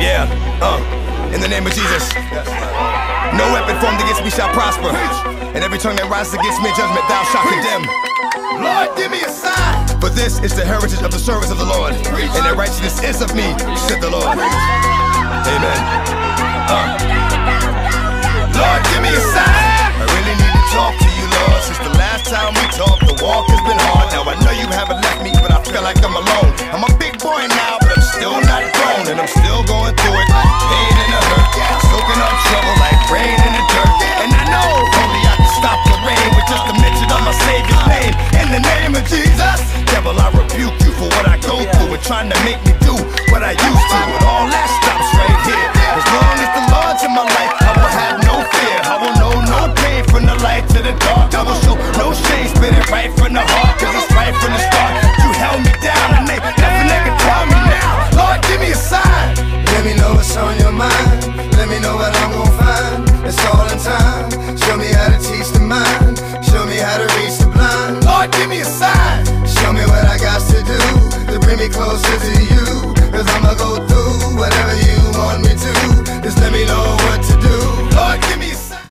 Yeah, in the name of Jesus. No weapon formed against me shall prosper, and every tongue that rises against me in judgment thou shalt condemn. Lord, give me a sign. For this is the heritage of the servants of the Lord, and their righteousness is of me, said the Lord. Amen. Lord, give me a sign. I really need to talk to you, Lord. Since the last time we talked, the walk has been hard. Now I know you haven't left me, but I feel like I'm alone. I'm a big boy now, but I'm still not grown, and I'm still going through it. Pain and the hurt, soaking up trouble like rain in the dirt. And I know only I can stop the rain with just a mention of my Savior's name. In the name of Jesus, devil, I rebuke you for what I go through and trying to make me do what I used to. But all that stops right here. As long as the Lord's in my life, I will have no fear. I will know no pain from the light to the dark. I will show no shame, spit it right from the heart, cause it's right from the start. You held me down and ain't nothing that can tell me now. Lord, give me a sign. Let me know what's on your mind. Let me know what I'm gon' find. It's all in time. Show me how to teach the mind. Show me how to reach the blind. Lord, give me a sign. Show me what I got to do to bring me closer to you, cause I'ma go through